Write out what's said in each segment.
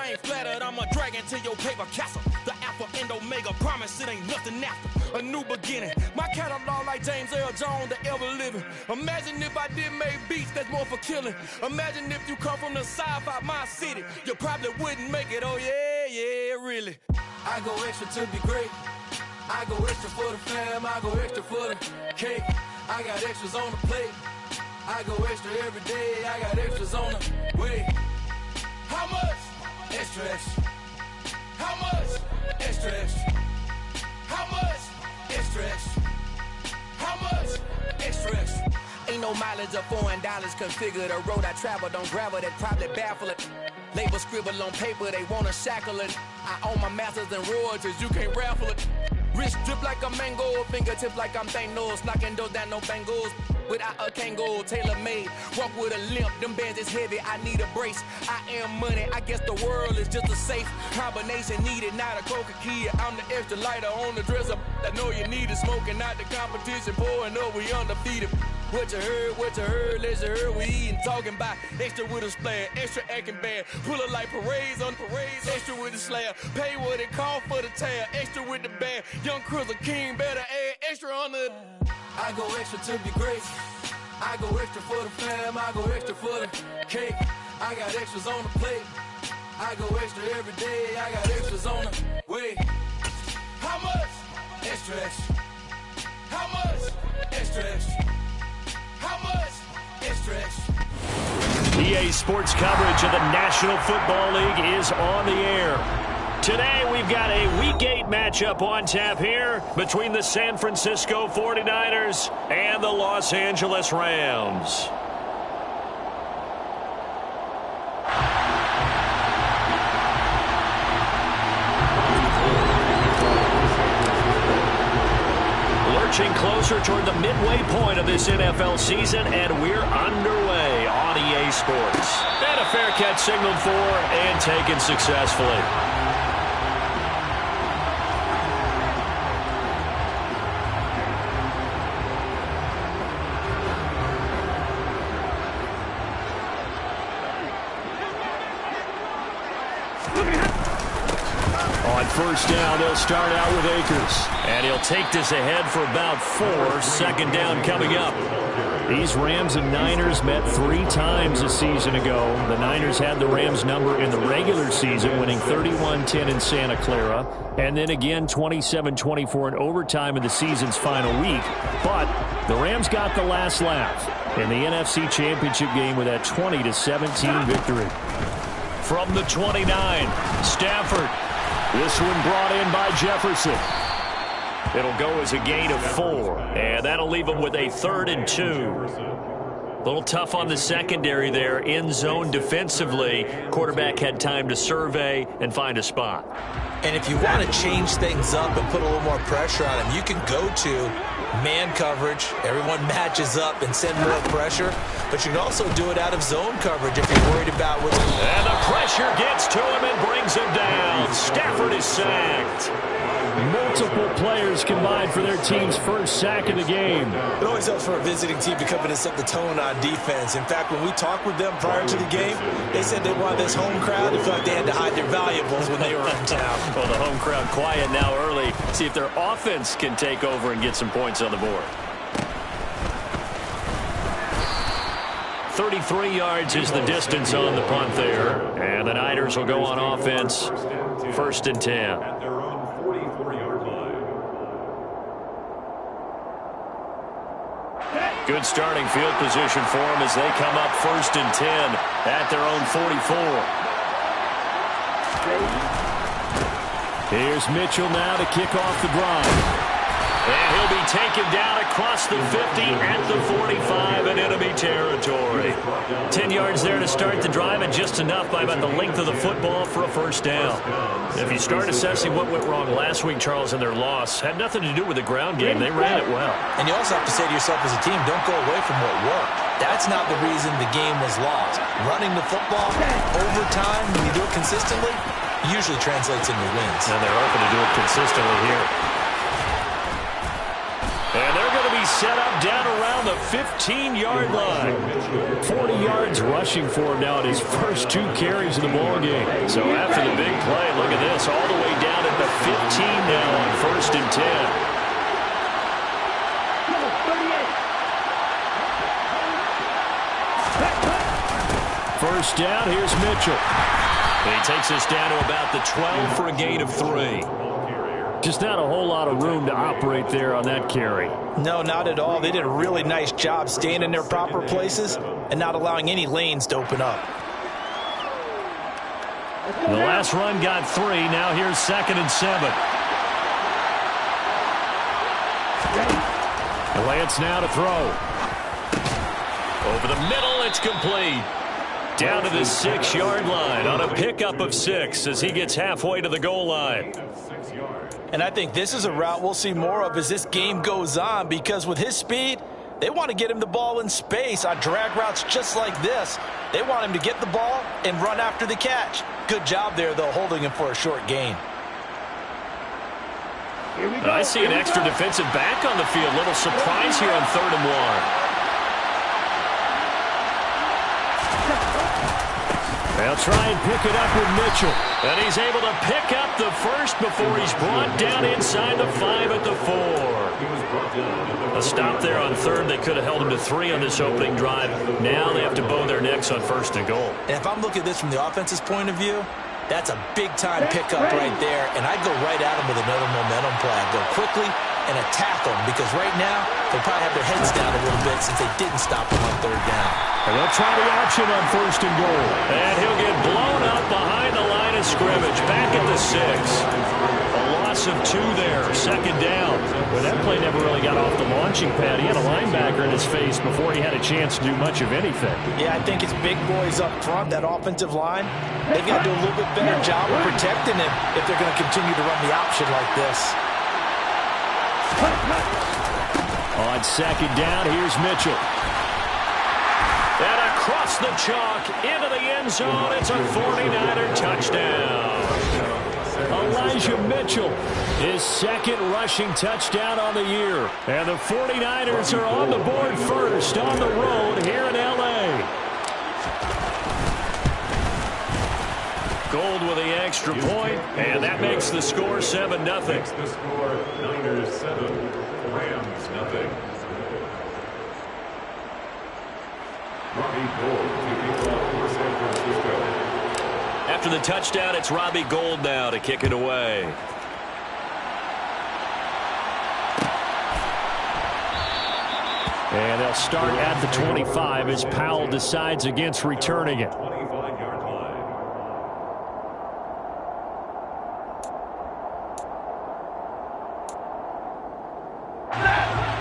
I ain't flattered, I'm a dragon to your paper castle. The Alpha and Omega, promise it ain't nothing after. A new beginning, my catalog like James Earl Jones, the ever living. Imagine if I did make beats that's more for killing. Imagine if you come from the sci-fi, my city. You probably wouldn't make it, oh yeah, really. I go extra to be great. I go extra for the fam, I go extra for the cake. I got extras on the plate. I go extra every day, I got extras on the way. How much? Extra, extra. How much? Extra, extra. How much? Extra, extra. How much? Extra, extra. Ain't no mileage of $4 configure the road I travel. Don't gravel that probably baffle it. Label scribble on paper, they wanna shackle it. I own my masters and royalties, you can't raffle it. Wrist drip like a mango, fingertip like I'm Thanos. Knocking those down, no bangles. Without a Kango, tailor-made. Walk with a limp, them bands is heavy, I need a brace. I am money, I guess the world is just a safe combination needed, not a coca key. I'm the extra lighter on the dresser. I know you need it, smoking out the competition, pouring up, we undefeated. What you heard, let's hear we eating, talking about extra with a splash, extra acting bad, pull it like parades on parades, extra with the slab, pay what it cost for the tab, extra with the bag, young Chris a king, better add extra on the. I go extra to be great, I go extra for the fam, I go extra for the cake, I got extras on the plate, I go extra every day, I got extras on the way. How much? Extra, extra. How much? Extra, extra. How much? Extra, extra. EA Sports coverage of the National Football League is on the air. Today we've got a Week 8 matchup on tap here between the San Francisco 49ers and the Los Angeles Rams. Lurching closer toward the midway point of this NFL season, and we're underway on EA Sports. And a fair catch signaled for and taken successfully. On first down, they'll start out with Akers. And he'll take this ahead for about 4. Second down coming up. These Rams and Niners met 3 times a season ago. The Niners had the Rams number in the regular season, winning 31-10 in Santa Clara. And then again 27-24 in overtime in the season's final week. But the Rams got the last laugh in the NFC Championship game with that 20-17 victory. From the 29, Stafford. This one brought in by Jefferson. It'll go as a gain of 4, and that'll leave them with a 3rd and 2. A little tough on the secondary there, in zone defensively. Quarterback had time to survey and find a spot. And if you want to change things up and put a little more pressure on him, you can go to man coverage. Everyone matches up and send more pressure. But you can also do it out of zone coverage if you're worried about what. And the pressure gets to him and brings him down. Stafford is sacked. Multiple players combined for their team's first sack of the game. It always helps for a visiting team to come in and set the tone on defense. In fact, when we talked with them prior to the game, they said they wanted this home crowd to feel like they had to hide their valuables when they were in town. Well, the home crowd quiet now early. See if their offense can take over and get some points on the board. 33 yards is the distance on the punt there. And the Niners will go on offense. 1st and 10. Good starting field position for them as they come up 1st and 10 at their own 44. Here's Mitchell now to kick off the drive. And he'll be taken down across the 50 at the 45 in enemy territory. 10 yards there to start the drive, and just enough by about the length of the football for a 1st down. If you start assessing what went wrong last week, Charles, in their loss, had nothing to do with the ground game. They ran it well. And you also have to say to yourself as a team, don't go away from what worked. That's not the reason the game was lost. Running the football over time, when you do it consistently, usually translates into wins. And they're hoping to do it consistently here. And they're going to be he's set up down around the 15-yard line. 40 yards rushing for him now at his first 2 carries of the ball game. So after the big play, look at this, all the way down at the 15 now on 1st and 10. First down, here's Mitchell. He takes us down to about the 12 for a gain of 3. Just not a whole lot of room to operate there on that carry. No, not at all. They did a really nice job staying in their proper places and not allowing any lanes to open up. The last run got 3. Now here's 2nd and 7. Lance now to throw. Over the middle, it's complete. Down to the 6-yard line on a pickup of 6 as he gets halfway to the goal line. And I think this is a route we'll see more of as this game goes on, because with his speed, they want to get him the ball in space on drag routes just like this. They want him to get the ball and run after the catch. Good job there, though, holding him for a short gain. I see an extra defensive back on the field. Little surprise here on 3rd and 1. They'll try and pick it up with Mitchell. And he's able to pick up the first before he's brought down inside the 5 at the 4. A stop there on 3rd. They could have held him to 3 on this opening drive. Now they have to bow their necks on 1st and goal. And if I'm looking at this from the offense's point of view, that's a big-time pickup right there. And I'd go right at him with another momentum play. I'd go quickly and attack them, because right now they'll probably have their heads down a little bit since they didn't stop him on 3rd down. And they'll try the option on 1st and goal. And he'll get blown up behind the line of scrimmage. Back at the 6. A loss of 2 there. 2nd down. Well, that play never really got off the launching pad. He had a linebacker in his face before he had a chance to do much of anything. Yeah, I think it's big boys up front, that offensive line. They've got to do a little bit better job of protecting him if they're going to continue to run the option like this. On 2nd down, here's Mitchell. And across the chalk into the end zone. It's a 49er touchdown. Elijah Mitchell, his 2nd rushing touchdown on the year. And the 49ers are on the board first on the road here in L.A. Gold with the extra point, and that makes the score 7-0. Makes the score Niners 7, Rams 0. Robbie Gould kicking off for San Francisco. After the touchdown, it's Robbie Gould now to kick it away. And they'll start at the 25 as Powell decides against returning it. 25-yard line.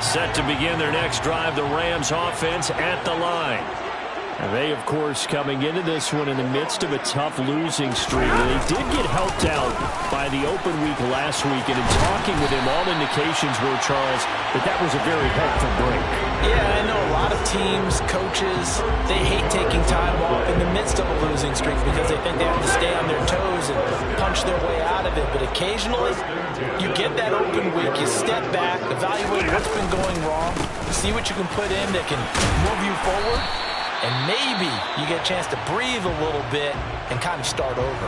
Set to begin their next drive, the Rams offense at the line. And they, of course, coming into this one in the midst of a tough losing streak. They did get helped out by the open week last week, and in talking with him, all indications were, Charles, that was a very helpful break. Yeah, I know a lot of teams, coaches, they hate taking time off in the midst of a losing streak because they think they have to stay on their toes and punch their way out of it. But occasionally, you get that open week, you step back, evaluate what's been going wrong, see what you can put in that can move you forward, and maybe you get a chance to breathe a little bit and kind of start over.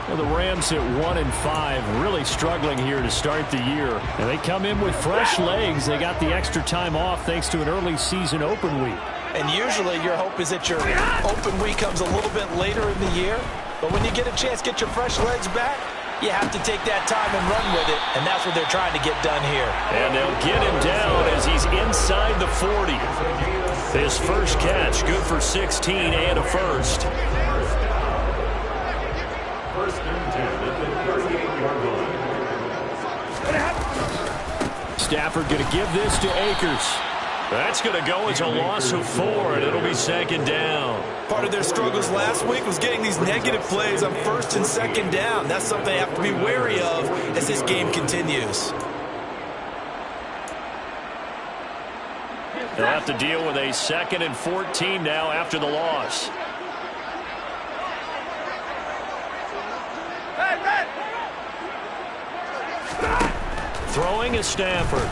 Well, the Rams at 1-5, really struggling here to start the year. And they come in with fresh legs. They got the extra time off thanks to an early season open week. And usually your hope is that your open week comes a little bit later in the year. But when you get a chance to get your fresh legs back, you have to take that time and run with it. And that's what they're trying to get done here. And they'll get him down as he's inside the 40. His first catch, good for 16 and a first. First and 10 at the 38-yard line. Stafford going to give this to Akers. That's going to go as a loss of 4, and it'll be 2nd down. Part of their struggles last week was getting these negative plays on 1st and 2nd down. That's something they have to be wary of as this game continues. They'll have to deal with a 2nd and 14 now after the loss. Throwing is Stafford.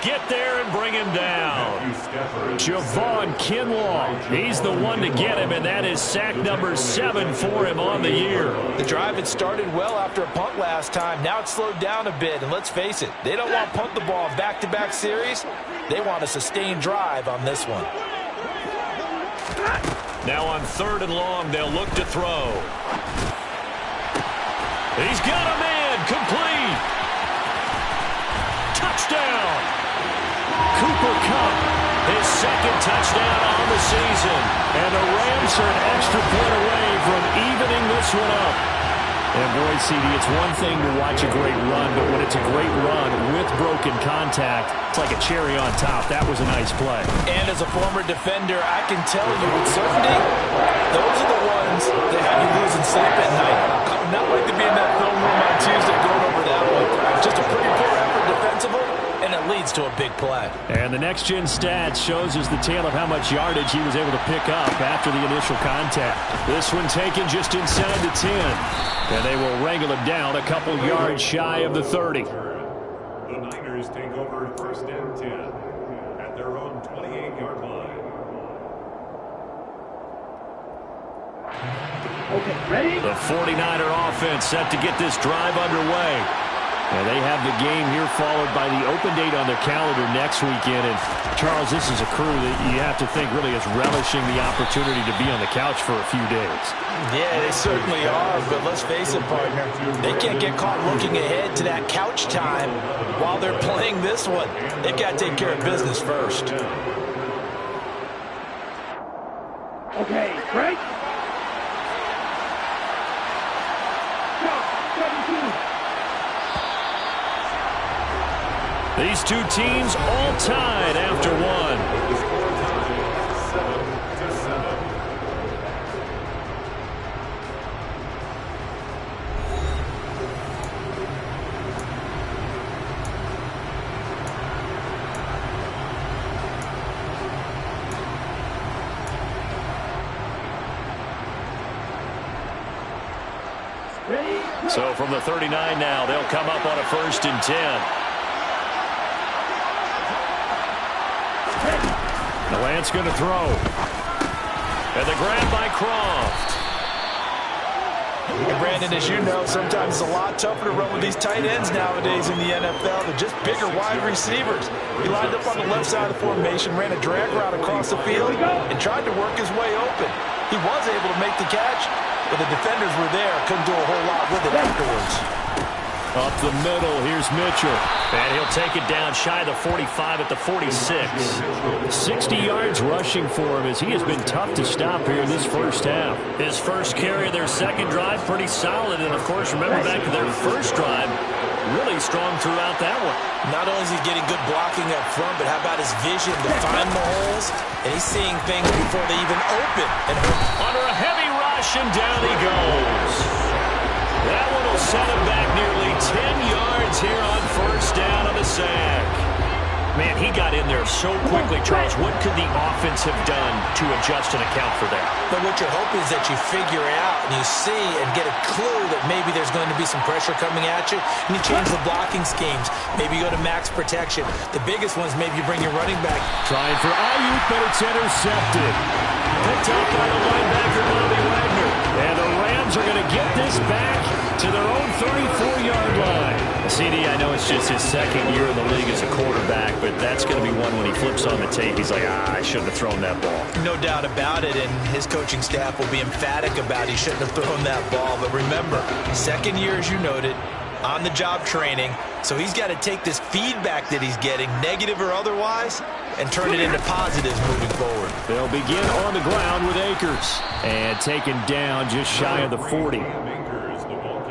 get there and bring him down. Javon Kinlaw, he's the one to get him, and that is sack number 7 for him on the year. The drive had started well after a punt last time. Now it's slowed down a bit, and let's face it, they don't want to punt the ball in back-to-back series. They want a sustained drive on this one. Now on 3rd and long, they'll look to throw. He's got a man, complete. Touchdown. Cooper Kupp, his 2nd touchdown on the season. And the Rams are an extra point away from evening this one up. And boy, CD, it's one thing to watch a great run, but when it's a great run with broken contact, it's like a cherry on top. That was a nice play. And as a former defender, I can tell you with certainty, those are the ones that have you losing sleep at night. I would not like to be in that film room on Tuesday going over that one. Just a pretty poor effort defensively, and it leads to a big play. And the next-gen stats shows us the tale of how much yardage he was able to pick up after the initial contact. This one taken just inside the 10. And they will wrangle him down a couple yards shy of the 30. The Niners take over 1st and 10 at their own 28-yard line. Okay, ready? The 49er offense set to get this drive underway. And they have the game here followed by the open date on their calendar next weekend. And, Charles, this is a crew that you have to think really is relishing the opportunity to be on the couch for a few days. Yeah, they certainly are, but let's face it, partner. They can't get caught looking ahead to that couch time while they're playing this one. They've got to take care of business first. Okay, break. These two teams all tied after one. The score tied 7-7. So from the 39 now, they'll come up on a 1st and 10. Lance going to throw. And the grab by Croft. And Brandon, as you know, sometimes it's a lot tougher to run with these tight ends nowadays in the NFL. They're just bigger wide receivers. He lined up on the left side of the formation, ran a drag route across the field, and tried to work his way open. He was able to make the catch, but the defenders were there. Couldn't do a whole lot with it afterwards. Up the middle, here's Mitchell. And he'll take it down shy of the 45 at the 46. 60 yards rushing for him as he has been tough to stop here in this first half. His first carry of their second drive, pretty solid. And, of course, remember back to their first drive, really strong throughout that one. Not only is he getting good blocking up front, but how about his vision to find the holes? And he's seeing things before they even open. And under a heavy rush, and down he goes. That one will set him back nearly 10 yards here on 1st down on the sack. Man, he got in there so quickly, Charles. What could the offense have done to adjust and account for that? But what you're hoping is that you figure out and you see and get a clue that maybe there's going to be some pressure coming at you, and you change the blocking schemes. Maybe you go to max protection. The biggest one is maybe you bring your running back. Trying for Ayuk, but it's intercepted. Picked up by the linebacker, Bobby Wagner. And the Rams are going to get this back to their own 34-yard line. CD, I know it's just his 2nd year in the league as a quarterback, but that's going to be one when he flips on the tape. He's like, I shouldn't have thrown that ball. No doubt about it, and his coaching staff will be emphatic about he shouldn't have thrown that ball. But remember, 2nd year, as you noted, on-the-job training, so he's got to take this feedback that he's getting, negative or otherwise, and turn it into positives moving forward. They'll begin on the ground with Akers, and taken down just shy of the 40.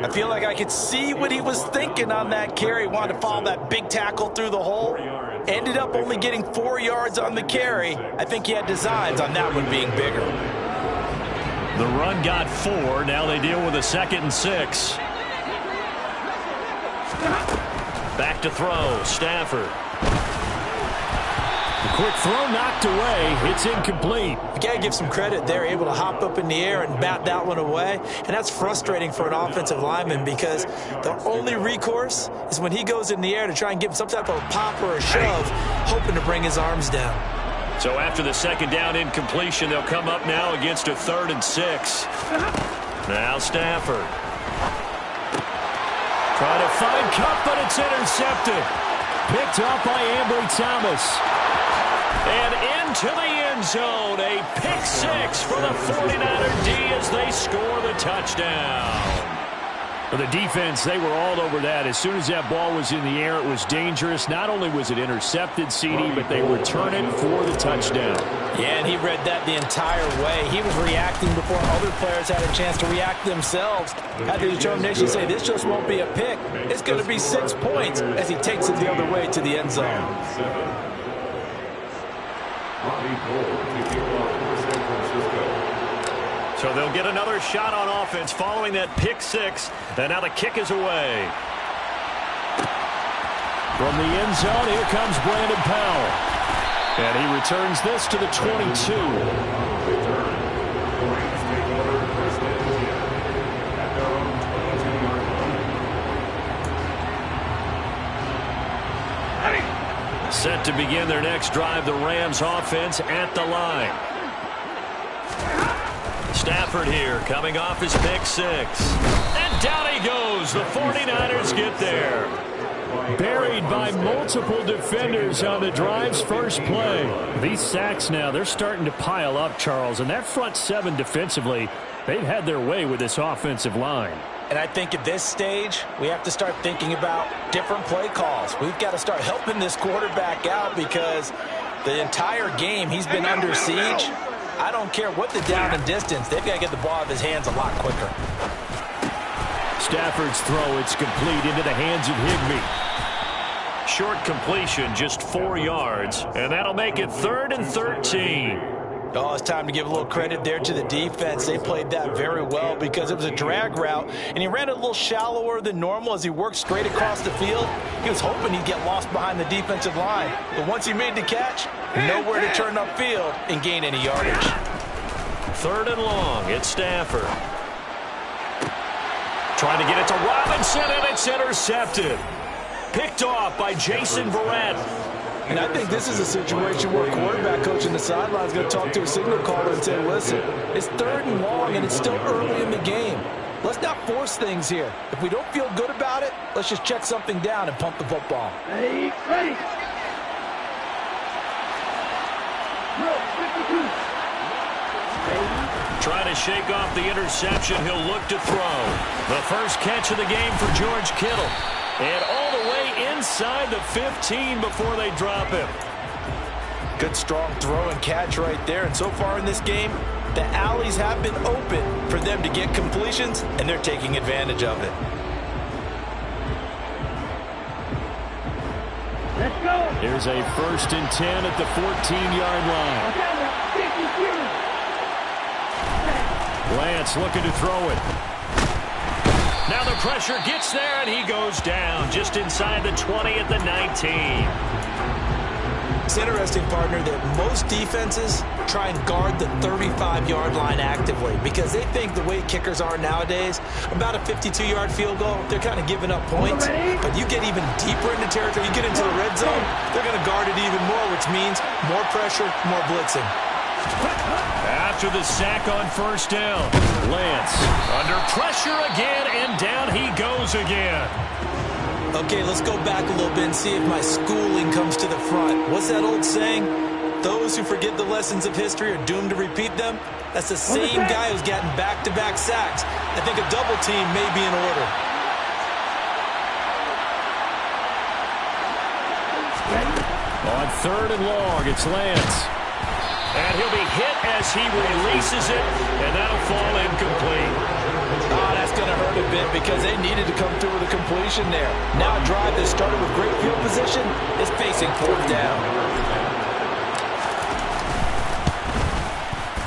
I feel like I could see what he was thinking on that carry. Wanted to follow that big tackle through the hole. Ended up only getting 4 yards on the carry. I think he had designs on that one being bigger. The run got 4. Now they deal with a 2nd and 6. Back to throw. Stafford. Quick throw knocked away. It's incomplete. You got to give some credit. They're able to hop up in the air and bat that one away. And that's frustrating for an offensive lineman because the only recourse is when he goes in the air to try and give him some type of a pop or a shove, hoping to bring his arms down. So after the second down incompletion, they'll come up now against a 3rd and 6. Now Stafford. Trying to find Kupp, but it's intercepted. Picked up by Ambry Thomas. And into the end zone. A pick 6 for the 49er D as they score the touchdown. For the defense, they were all over that. As soon as that ball was in the air, it was dangerous. Not only was it intercepted, CD, but they return it for the touchdown. Yeah, and he read that the entire way. He was reacting before other players had a chance to react themselves. Had the determination to say, this just won't be a pick. It's going to be 6 points as he takes it the other way to the end zone. So they'll get another shot on offense following that pick 6. And now the kick is away. From the end zone, here comes Brandon Powell. And he returns this to the 22. Set to begin their next drive, the Rams offense at the line. Stafford here, coming off his pick 6. And down he goes. The 49ers get there. Buried by multiple defenders on the drive's first play. These sacks now, they're starting to pile up, Charles. And that front 7 defensively, they've had their way with this offensive line. And I think at this stage, we have to start thinking about different play calls. We've got to start helping this quarterback out because the entire game he's been under siege. I don't care what the down and distance. They've got to get the ball out of his hands a lot quicker. Stafford's throw, it's complete into the hands of Higbee. Short completion, just 4 yards. And that'll make it 3rd and 13. Oh, it's time to give a little credit there to the defense. They played that very well because it was a drag route, and he ran it a little shallower than normal as he worked straight across the field. He was hoping he'd get lost behind the defensive line. But once he made the catch, nowhere to turn upfield and gain any yardage. 3rd and long, it's Stafford. Trying to get it to Robinson, and it's intercepted. Picked off by Jason Verrett. And I think this is a situation where a quarterback coach in the sideline is going to talk to a signal caller and say, listen, it's 3rd and long and it's still early in the game. Let's not force things here. If we don't feel good about it, let's just check something down and pump the football. Ready. Trying to shake off the interception, he'll look to throw. The first catch of the game for George Kittle. And all the way inside the 15 before they drop him. Good strong throw and catch right there. And so far in this game, the alleys have been open for them to get completions, and they're taking advantage of it. Let's go. Here's a 1st and 10 at the 14-yard line. Lance looking to throw it. Now the pressure gets there, and he goes down just inside the 20 at the 19. It's interesting, partner, that most defenses try and guard the 35-yard line actively because they think the way kickers are nowadays, about a 52-yard field goal, they're kind of giving up points. But you get even deeper into territory, you get into the red zone, they're going to guard it even more, which means more pressure, more blitzing. After the sack on 1st down, Lance under pressure again, and down he goes again. Okay, let's go back a little bit and see if my schooling comes to the front. What's that old saying? Those who forget the lessons of history are doomed to repeat them. That's the same guy who's gotten back-to-back sacks. I think a double team may be in order. On 3rd and long, it's Lance. And he'll be hit as he releases it, and that'll fall incomplete. Oh, that's going to hurt a bit because they needed to come through with a completion there. Now a drive that started with great field position is facing 4th down.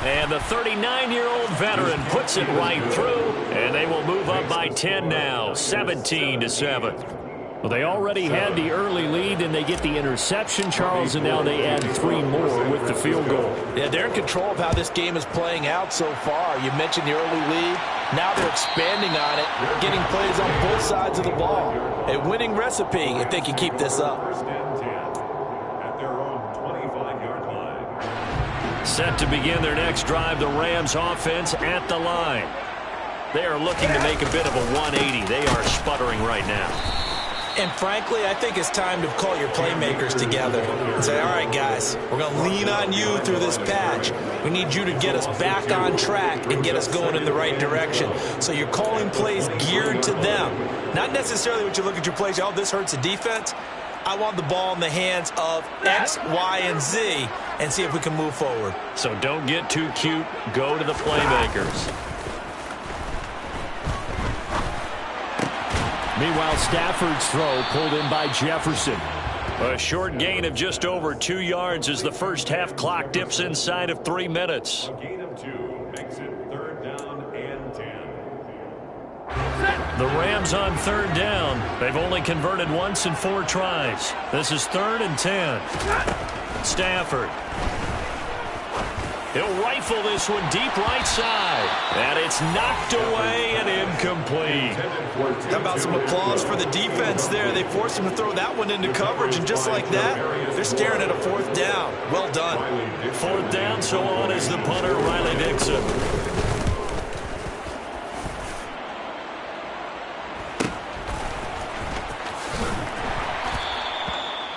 And the 39-year-old veteran puts it right through, and they will move up by 10 now, 17-7. Well, they already had the early lead, and they get the interception, Charles, and now they add 3 more with the field goal. Yeah, they're in control of how this game is playing out so far. You mentioned the early lead. Now they're expanding on it, getting plays on both sides of the ball. A winning recipe if they can keep this up. First and 10 at their own 25-yard line. Set to begin their next drive, the Rams offense at the line. They are looking to make a bit of a 180. They are sputtering right now. And frankly, I think it's time to call your playmakers together and say, all right, guys, we're going to lean on you through this patch. We need you to get us back on track and get us going in the right direction. So you're calling plays geared to them. Not necessarily what you look at your plays, oh, this hurts the defense. I want the ball in the hands of X, Y, and Z and see if we can move forward. So don't get too cute. Go to the playmakers. Meanwhile, Stafford's throw pulled in by Jefferson. A short gain of just over 2 yards as the first half clock dips inside of 3 minutes. A gain of 2 makes it 3rd down and 10. The Rams on 3rd down. They've only converted once in 4 tries. This is 3rd and 10. Stafford. He'll rifle this one deep right side. And it's knocked away and incomplete. How about some applause for the defense there? They forced him to throw that one into coverage, and just like that, they're staring at a 4th down. Well done. 4th down, so on is the punter, Riley Dixon.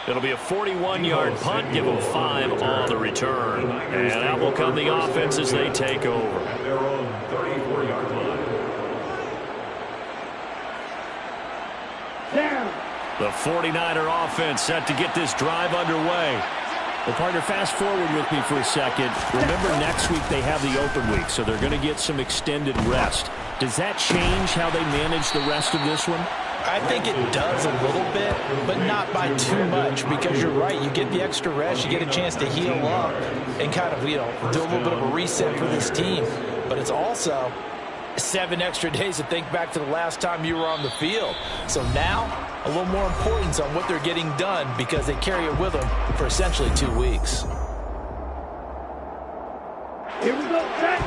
It'll be a 41-yard punt, give them 5 on the return. And out will come the offense as they take over. At their own 34-yard line. Down. The 49er offense set to get this drive underway. Well, partner, fast forward with me for a second. Remember, next week they have the open week, so they're going to get some extended rest. Does that change how they manage the rest of this one? I think it does a little bit, but not by too much, because you're right. You get the extra rest. You get a chance to heal up and kind of, do a little bit of a reset for this team. But it's also 7 extra days to think back to the last time you were on the field. So now, a little more importance on what they're getting done because they carry it with them for essentially 2 weeks. Here we go, set.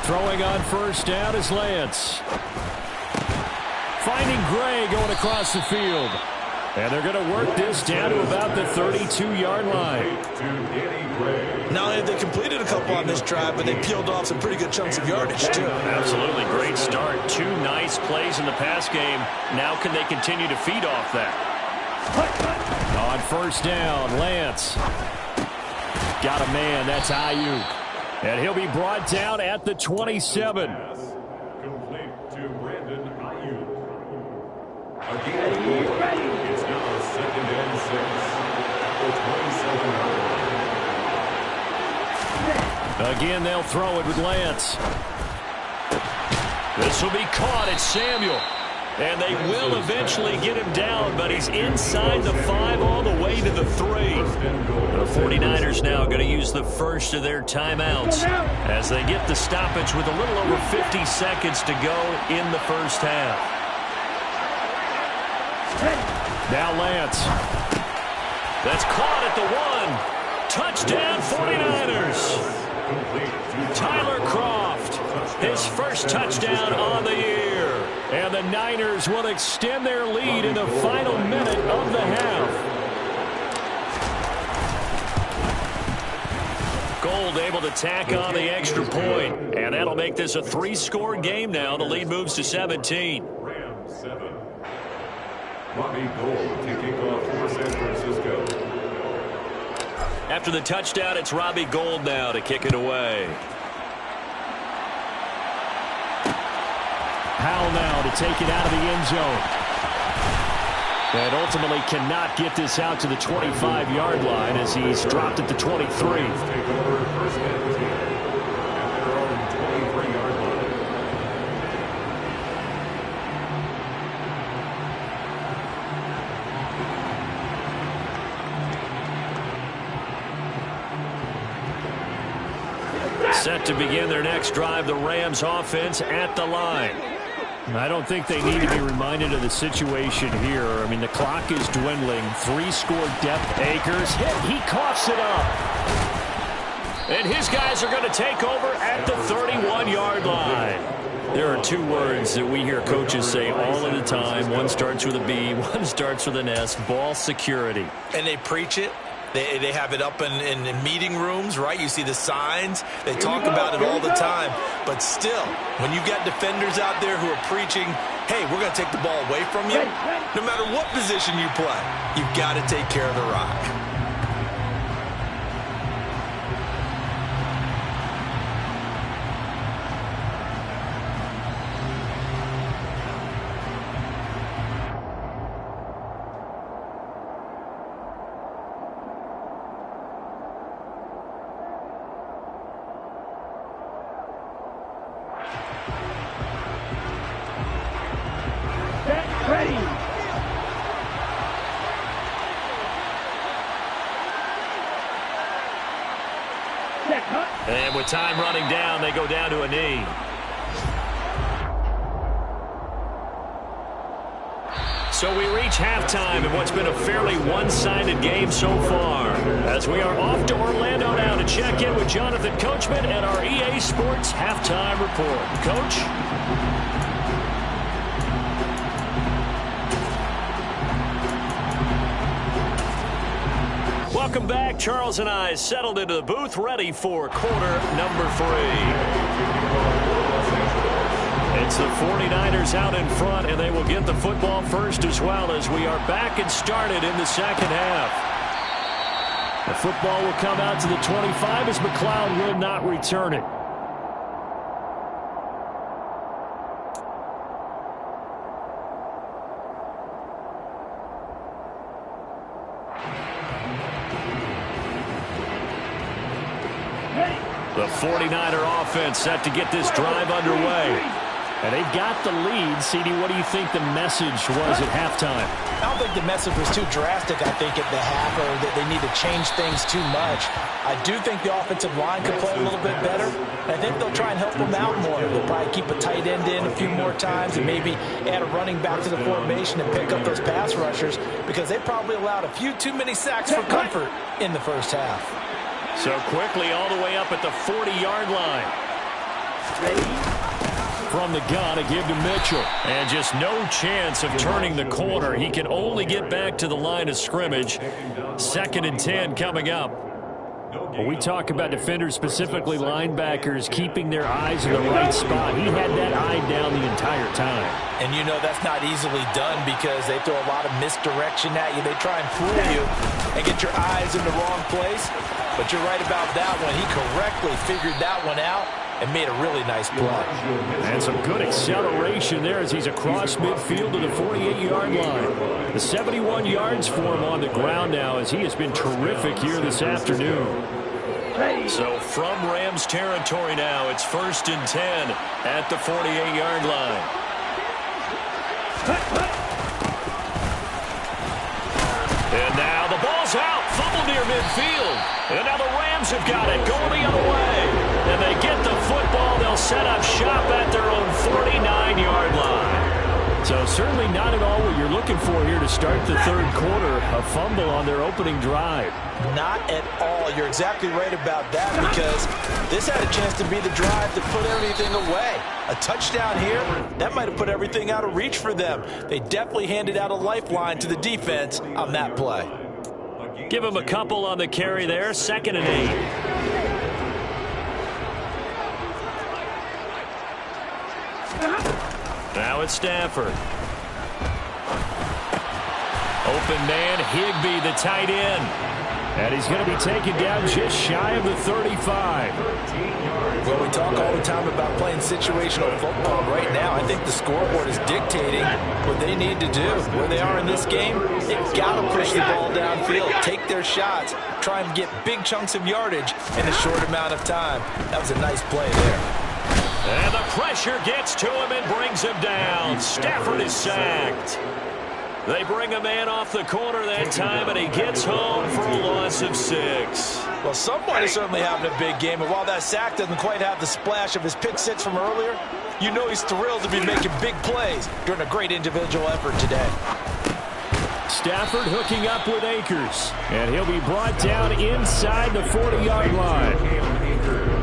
Throwing on 1st down is Lance. Finding Gray going across the field. And they're going to work this down to about the 32-yard line. Not only have they completed a couple on this drive, but they peeled off some pretty good chunks of yardage, too. Absolutely great start. 2 nice plays in the pass game. Now can they continue to feed off that? On 1st down, Lance. Got a man. That's Ayuk. And he'll be brought down at the 27. Complete to Brandon Ayuk. Again, it's now 2nd and 6 at the 27-yard line. Again, they'll throw it with Lance. This will be caught. It's Samuel. And they will eventually get him down, but he's inside the 5 all the way to the 3. The 49ers now going to use the first of their timeouts as they get the stoppage with a little over 50 seconds to go in the first half. Now Lance. That's caught at the 1. Touchdown 49ers. Tyler Kroft, his first touchdown on the year. And the Niners will extend their lead in the final minute of the half. Gold able to tack on the extra point. And that'll make this a 3-score game now. The lead moves to 17. Rams 7. Robbie Gould to kick off for San Francisco. After the touchdown, it's Robbie Gould now to kick it away. Powell now to take it out of the end zone. And ultimately cannot get this out to the 25-yard line as he's dropped at the 23. Take over 1st and 10 at their own 23-yard line. Set to begin their next drive, the Rams offense at the line. I don't think they need to be reminded of the situation here. I mean, the clock is dwindling. 3-score depth. Akers hit. He coughs it up. And his guys are going to take over at the 31-yard line. There are two words that we hear coaches say all of the time. One starts with a B, one starts with an S. Ball security. And they preach it. They have it up in meeting rooms, right? You see the signs. They talk about it all the time. But still, when you've got defenders out there who are preaching, hey, we're going to take the ball away from you, no matter what position you play, you've got to take care of the rock. And with time running down, they go down to a knee. So we reach halftime in what's been a fairly one-sided game so far. As we are off to Orlando now to check in with Jonathan Coachman and our EA Sports Halftime Report. Coach? Welcome back. Charles and I settled into the booth, ready for quarter number 3. It's the 49ers out in front, and they will get the football first as well as we are back and started in the second half. The football will come out to the 25 as McLeod will not return it. The 49er offense set to get this drive underway. And they've got the lead. CD, what do you think the message was at halftime? I don't think the message was too drastic, I think, at the half, or that they need to change things too much. I do think the offensive line could play a little bit better. And I think they'll try and help them out more. They'll probably keep a tight end in a few more times and maybe add a running back to the formation and pick up those pass rushers, because they probably allowed a few too many sacks for comfort in the first half. So quickly all the way up at the 40-yard line. From the gun, a give to Mitchell. And just no chance of turning the corner. He can only get back to the line of scrimmage. 2nd and 10 coming up. When we talk about defenders, specifically linebackers, keeping their eyes in the right spot, he had that eye down the entire time. And you know that's not easily done because they throw a lot of misdirection at you. They try and fool you and get your eyes in the wrong place. But you're right about that one. He correctly figured that one out and made a really nice play. And some good acceleration there as he's across midfield to the 48-yard line. The 71 yards for him on the ground now as he has been terrific here this afternoon. So from Rams territory now, it's 1st and 10 at the 48-yard line. And now the ball's out. Fumble near midfield. And now the Rams have got it. Going the other way. And they get the football. They'll set up shop at their own 49-yard line. So certainly not at all what you're looking for here to start the third quarter. A fumble on their opening drive. Not at all. You're exactly right about that, because this had a chance to be the drive to put everything away. A touchdown here, that might have put everything out of reach for them. They definitely handed out a lifeline to the defense on that play. Give him a couple on the carry there. 2nd and 8. Now it's Stafford. Open man, Higbee, the tight end. And he's going to be taken down just shy of the 35. Well, we talk all the time about playing situational football. Right now, I think the scoreboard is dictating what they need to do. Where they are in this game, they've got to push the ball downfield, take their shots, try and get big chunks of yardage in a short amount of time. That was a nice play there. And the pressure gets to him and brings him down. Stafford is sacked. They bring a man off the corner that time, and he gets home for a loss of 6. Well, someone is certainly having a big game, and while that sack doesn't quite have the splash of his pick six from earlier, you know he's thrilled to be making big plays during a great individual effort today. Stafford hooking up with Akers, and he'll be brought down inside the 40-yard line.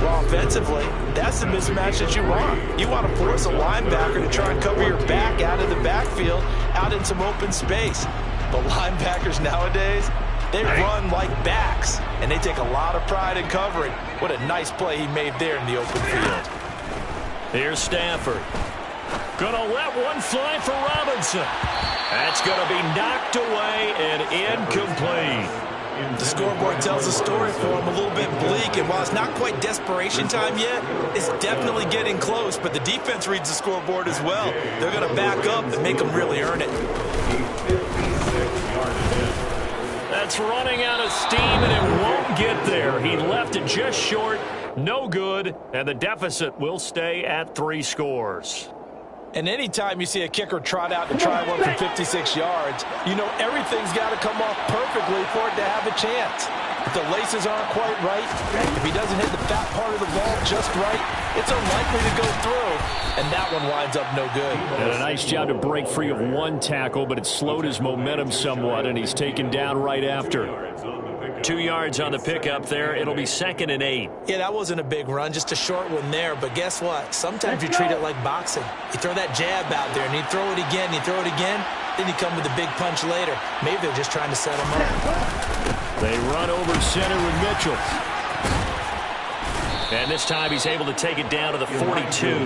Well, offensively, that's the mismatch that you want. You want to force a linebacker to try and cover your back out of the backfield, out in some open space. But linebackers nowadays, they run like backs, and they take a lot of pride in covering. What a nice play he made there in the open field. Here's Stafford. Gonna let one fly for Robinson. That's gonna be knocked away and incomplete. The scoreboard tells a story for him, a little bit bleak, and while it's not quite desperation time yet, it's definitely getting close, but the defense reads the scoreboard as well. They're going to back up and make them really earn it. That's running out of steam, and it won't get there. He left it just short, no good, and the deficit will stay at 3 scores. And anytime you see a kicker trot out and try one from 56 yards, you know everything's got to come off perfectly for it to have a chance. If the laces aren't quite right, if he doesn't hit the fat part of the ball just right, it's unlikely to go through, and that one winds up no good. And a nice job to break free of one tackle, but it slowed his momentum somewhat, and he's taken down right after. 2 yards on the pickup there. It'll be 2nd and 8. Yeah, that wasn't a big run, just a short one there. But guess what? Sometimes you treat it like boxing. You throw that jab out there, and you throw it again, then you come with a big punch later. Maybe they're just trying to set him up. They run over center with Mitchell. And this time he's able to take it down to the 42.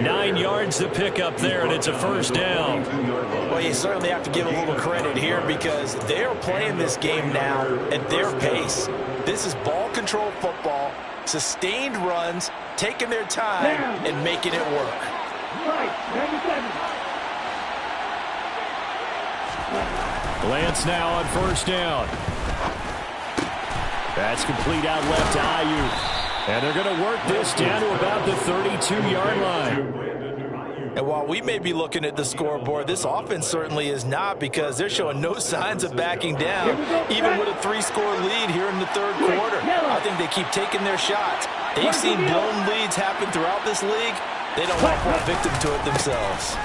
9 yards to pick up there, and it's a first down. Well, you certainly have to give a little credit here because they're playing this game now at their pace. This is ball control football, sustained runs, taking their time, and making it work. Lance now on first down. That's complete out left to Ayuk. And they're going to work this down to about the 32-yard line. And while we may be looking at the scoreboard, this offense certainly is not because they're showing no signs of backing down, even with a 3-score lead here in the third quarter. I think they keep taking their shots. They've seen blown leads happen throughout this league. They don't want to fall victim to it themselves.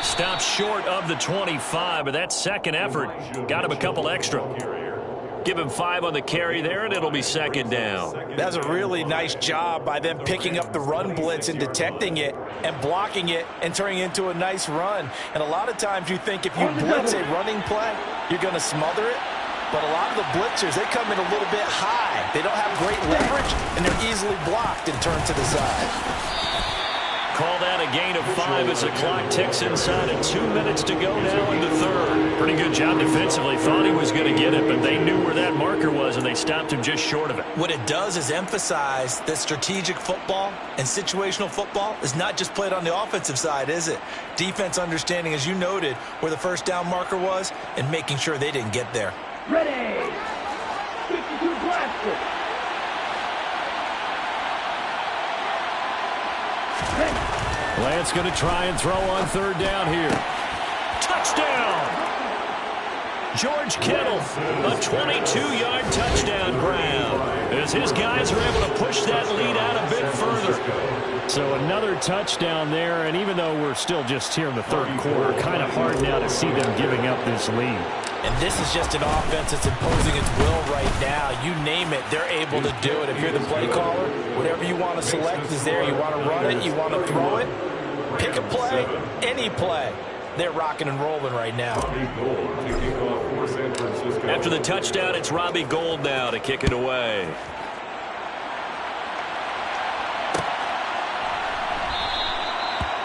Stopped short of the 25, but that second effort got him a couple extra. Give him 5 on the carry there, and it'll be 2nd down. That's a really nice job by them picking up the run blitz and detecting it and blocking it and turning it into a nice run. And a lot of times you think if you blitz a running play, you're going to smother it. But a lot of the blitzers, they come in a little bit high. They don't have great leverage, and they're easily blocked and turned to the side. Call that a gain of 5 as the clock ticks inside and 2 minutes to go now in the third. Pretty good job defensively. Thought he was going to get it, but they knew where that marker was, and they stopped him just short of it. What it does is emphasize that strategic football and situational football is not just played on the offensive side, is it? Defense understanding, as you noted, where the first down marker was and making sure they didn't get there. Ready. 52 blaster. Lance going to try and throw on third down here. Touchdown! George Kittle, a 22-yard touchdown grab, as his guys are able to push that lead out a bit further. So another touchdown there, and even though we're still just here in the third quarter, kind of hard now to see them giving up this lead. And this is just an offense that's imposing its will right now. You name it, they're able to do it. If you're the play caller, whatever you want to select is there. You want to run it, you want to throw it, pick a play, any play. They're rocking and rolling right now. After the touchdown, it's Robbie Gould now to kick it away.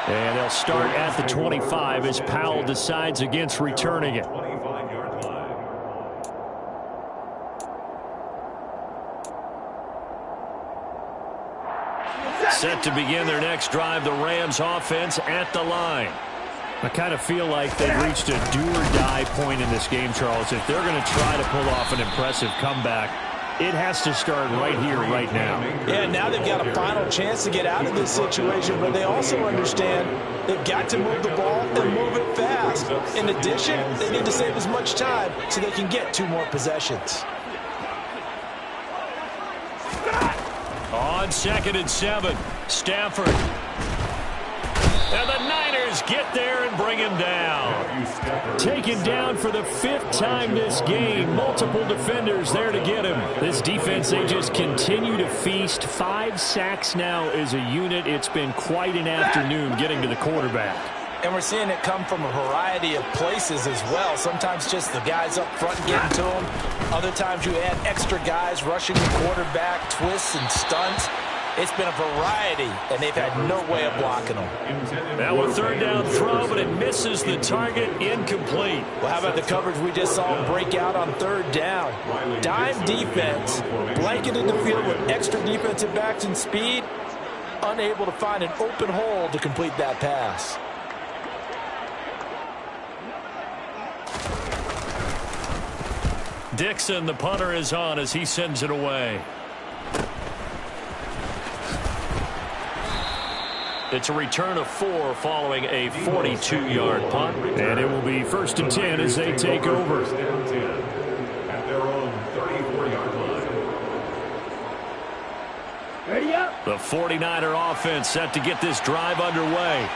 And they'll start at the 25 as Powell decides against returning it. Set to begin their next drive, the Rams offense at the line. I kind of feel like they've reached a do-or-die point in this game, Charles. If they're going to try to pull off an impressive comeback, it has to start right here, right now. Yeah, now they've got a final chance to get out of this situation, but they also understand they've got to move the ball and move it fast. In addition, they need to save as much time so they can get 2 more possessions. On 2nd and 7, Stafford. And the Niners get there and bring him down. Taken down for the 5th time this game. Multiple defenders there to get him. This defense, they just continue to feast. 5 sacks now as a unit. It's been quite an afternoon getting to the quarterback. And we're seeing it come from a variety of places as well. Sometimes just the guys up front getting to them. Other times you add extra guys rushing the quarterback, twists and stunts. It's been a variety, and they've had no way of blocking them. Now a 3rd down throw, but it misses the target, incomplete. Well, how about the coverage we just saw break out on 3rd down? Dime defense, blanketed the field with extra defensive backs and speed, unable to find an open hole to complete that pass. Dixon, the punter, is on as he sends it away. It's a return of 4 following a 42-yard punt. And it will be 1st and 10 as they take over. First and 10 at their own 34-yard line. Ready up. The 49er offense set to get this drive underway.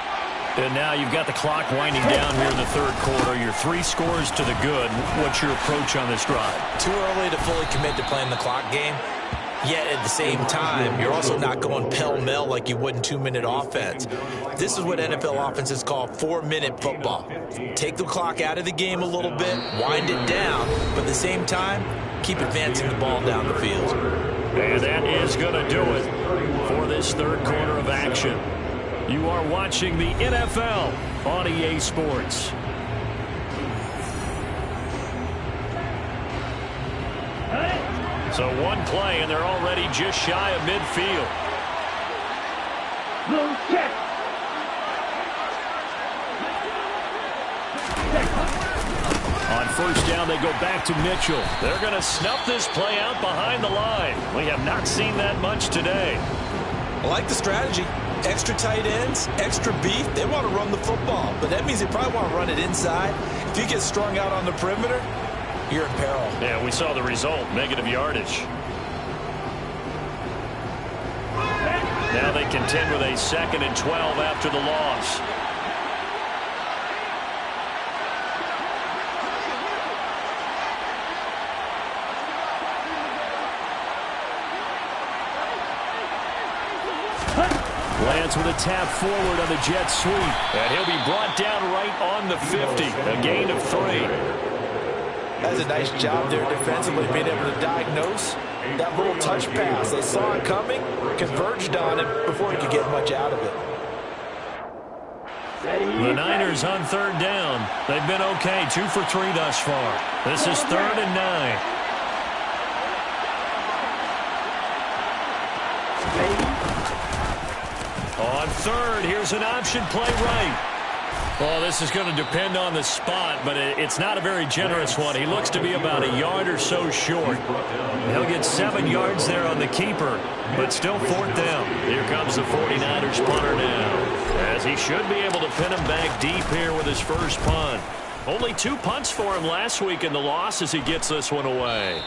And now you've got the clock winding down here in the 3rd quarter. Your 3 scores to the good. What's your approach on this drive? Too early to fully commit to playing the clock game. Yet at the same time, you're also not going pell-mell like you would in 2-minute offense. This is what NFL offenses call 4-minute football. Take the clock out of the game a little bit, wind it down, but at the same time, keep advancing the ball down the field. And that is going to do it for this 3rd quarter of action. You are watching the NFL on EA Sports. So 1 play, and they're already just shy of midfield. Blue check. On 1st down, they go back to Mitchell. They're going to snuff this play out behind the line. We have not seen that much today. I like the strategy. Extra tight ends, extra beef. They want to run the football, but that means they probably want to run it inside. If you get strung out on the perimeter, you're in peril. Yeah, we saw the result, negative yardage. Now they contend with a 2nd and 12 after the loss. Lance with a tap forward on the jet sweep. And he'll be brought down right on the 50. A gain of 3. That's a nice job there defensively, being able to diagnose that little touch pass. They saw it coming, converged on it before he could get much out of it. The Niners on 3rd down. They've been okay, 2 for 3 thus far. This is 3rd and 9. On 3rd, here's an option play right. Well, this is going to depend on the spot, but it's not a very generous one. He looks to be about a yard or so short. He'll get 7 yards there on the keeper, but still 4th down. Here comes the 49ers punter now, as he should be able to pin him back deep here with his first punt. Only 2 punts for him last week in the loss as he gets this one away.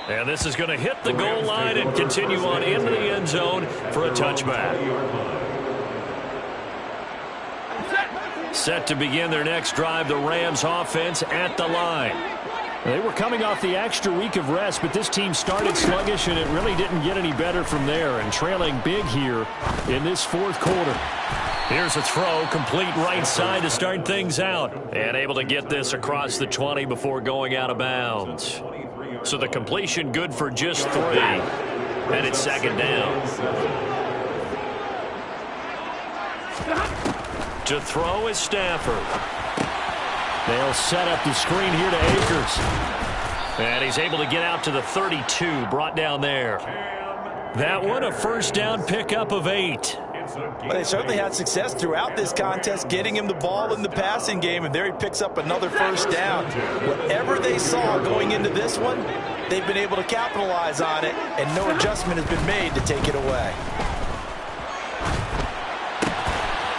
And this is going to hit the goal line and continue on into the end zone for a touchback. Set to begin their next drive, the Rams offense at the line. They were coming off the extra week of rest, but this team started sluggish, and it really didn't get any better from there, and trailing big here in this 4th quarter. Here's a throw, complete right side to start things out, and able to get this across the 20 before going out of bounds. So the completion good for just 3, and it's 2nd down. To throw is Stafford. They'll set up the screen here to Akers. And he's able to get out to the 32, brought down there. That one, a 1st down pickup of 8. Well, they certainly had success throughout this contest getting him the ball in the passing game, and there he picks up another first down. Whatever they saw going into this one, they've been able to capitalize on it, and no adjustment has been made to take it away.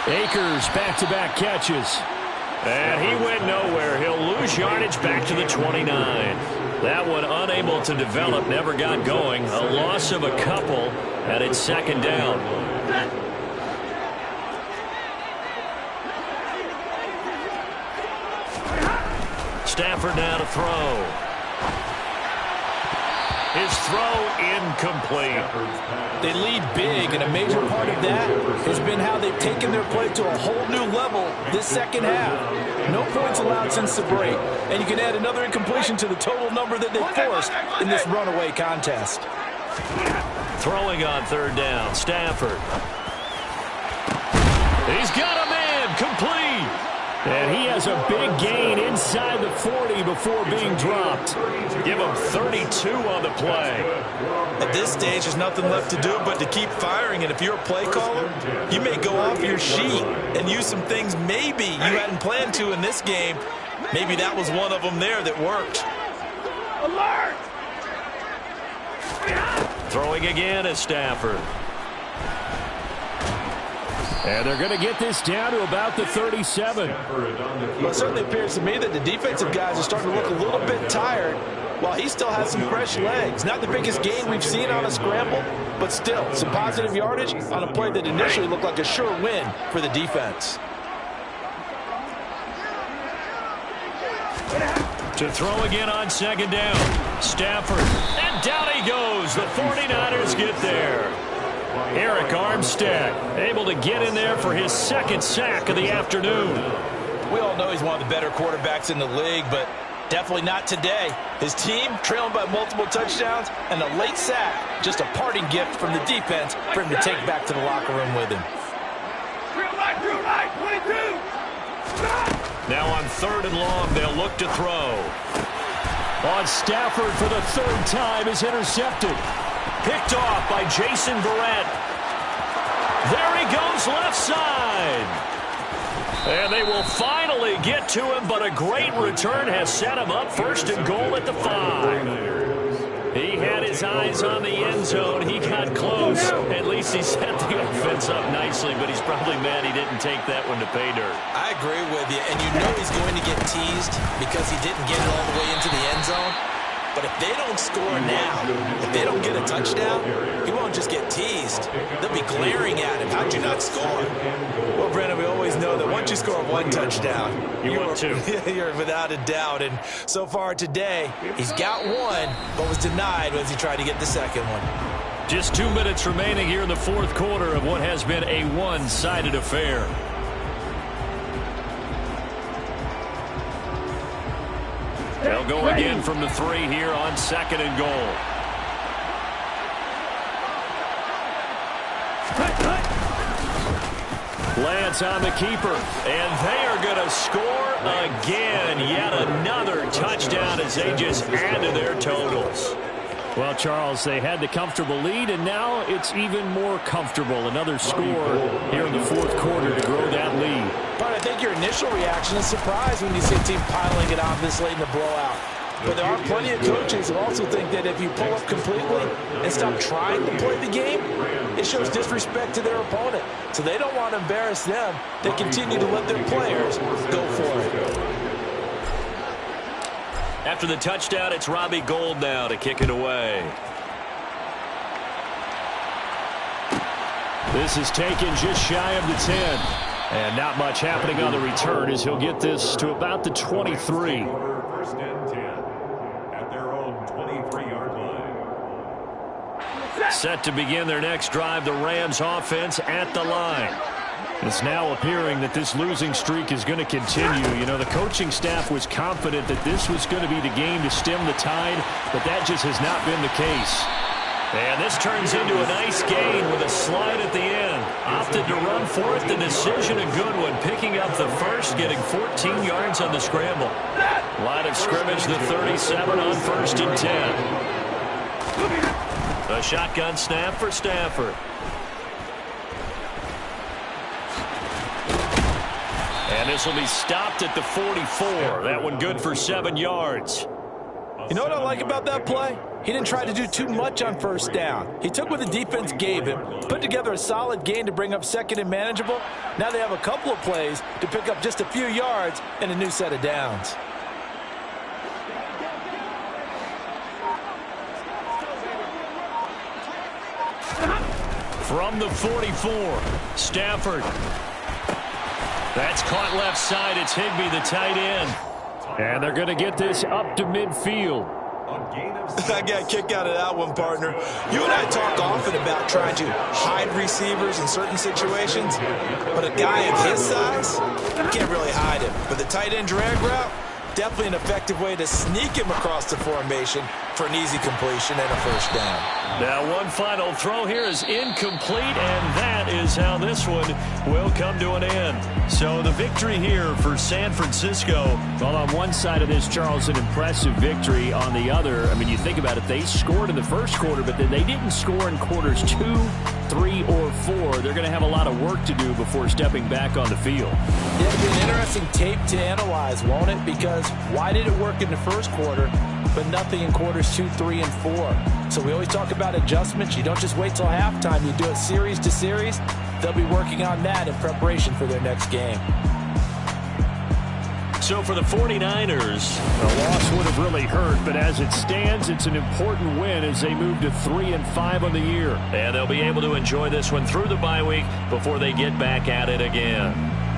Akers back-to-back catches. And he went nowhere. He'll lose yardage back to the 29. That one unable to develop, never got going. A loss of a couple, and it's second down. Stafford now to throw. His throw incomplete. They lead big, and a major part of that has been how they've taken their play to a whole new level this second half. No points allowed since the break, and you can add another incompletion to the total number that they forced in this runaway contest. Throwing on third down, Stafford. He's got a man, complete. And he has a big gain inside the 40 before being dropped. Give him 32 on the play. At this stage, there's nothing left to do but to keep firing. And if you're a play caller, you may go off your sheet and use some things maybe you hadn't planned to in this game. Maybe that was one of them there that worked. Alert! Throwing again is Stafford. And they're going to get this down to about the 37. Well, it certainly appears to me that the defensive guys are starting to look a little bit tired while he still has some fresh legs. Not the biggest gain we've seen on a scramble, but still some positive yardage on a play that initially looked like a sure win for the defense. To throw again on second down. Stafford. And down he goes. The 49ers get there. Arik Armstead able to get in there for his second sack of the afternoon. We all know he's one of the better quarterbacks in the league, but definitely not today. His team trailing by multiple touchdowns and a late sack. Just a parting gift from the defense for him to take back to the locker room with him. Drill right, 22! Now on third and long, they'll look to throw. On Stafford for the third time is intercepted. Picked off by Jason Verrett. There he goes left side. And they will finally get to him, but a great return has set him up first and goal at the 5. He had his eyes on the end zone. He got close. At least he set the offense up nicely, but he's probably mad he didn't take that one to pay dirt. I agree with you, and you know he's going to get teased because he didn't get it all the way into the end zone. But if they don't score now, if they don't get a touchdown, he won't just get teased. They'll be glaring at him. How'd you not score? Well, Brennan, we always know that once you score one touchdown, you're without a doubt. And so far today, he's got one, but was denied as he tried to get the second one. Just 2 minutes remaining here in the fourth quarter of what has been a one-sided affair. They'll go again from the 3 here on second and goal. Lance on the keeper, and they are going to score again. Yet another touchdown as they just add to their totals. Well, Charles, they had the comfortable lead, and now it's even more comfortable. Another score here in the fourth quarter to grow that lead. But I think your initial reaction is surprise when you see a team piling it on this late in the blowout. But there are plenty of coaches who also think that if you pull up completely and stop trying to play the game, it shows disrespect to their opponent. So they don't want to embarrass them. They continue to let their players go for it. After the touchdown, it's Robbie Gould now to kick it away. This is taken just shy of the 10. And not much happening on the return as he'll get this to about the 23. First and 10 at their own 23-yard line. Set to begin their next drive, the Rams offense at the line. It's now appearing that this losing streak is going to continue. You know, the coaching staff was confident that this was going to be the game to stem the tide, but that just has not been the case. And this turns into a nice gain with a slide at the end. Opted to run for it. The decision a good one, picking up the first, getting 14 yards on the scramble. Line of scrimmage, the 37 on first and 10. A shotgun snap for Stafford. And this will be stopped at the 44. That one good for 7 yards. You know what I like about that play? He didn't try to do too much on first down. He took what the defense gave him, put together a solid gain to bring up second and manageable. Now they have a couple of plays to pick up just a few yards and a new set of downs. From the 44, Stafford. That's caught left side. It's Higbee, the tight end. And they're going to get this up to midfield. I got a kick out of that one, partner. You and I talk often about trying to hide receivers in certain situations, but a guy of his size, you can't really hide him. But the tight end drag route, definitely an effective way to sneak him across the formation for an easy completion and a first down. Now one final throw here is incomplete, and that is how this one will come to an end. So the victory here for San Francisco. Well, on one side of this, Charles, an impressive victory. On the other, I mean, you think about it, they scored in the first quarter, but then they didn't score in quarters 2, 3, or 4. They're going to have a lot of work to do before stepping back on the field. Yeah, it'll be an interesting tape to analyze, won't it? Because why did it work in the first quarter, but nothing in quarters 2, 3, and 4? So we always talk about adjustments. You don't just wait till halftime. You do it series to series. They'll be working on that in preparation for their next game. So for the 49ers, the loss would have really hurt, but as it stands, it's an important win as they move to 3-5 on the year. And they'll be able to enjoy this one through the bye week before they get back at it again.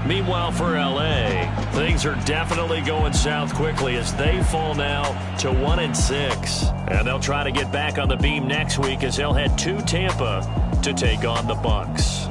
Meanwhile, for L.A., things are definitely going south quickly as they fall now to 1-6. And they'll try to get back on the beam next week as they'll head to Tampa to take on the Bucs.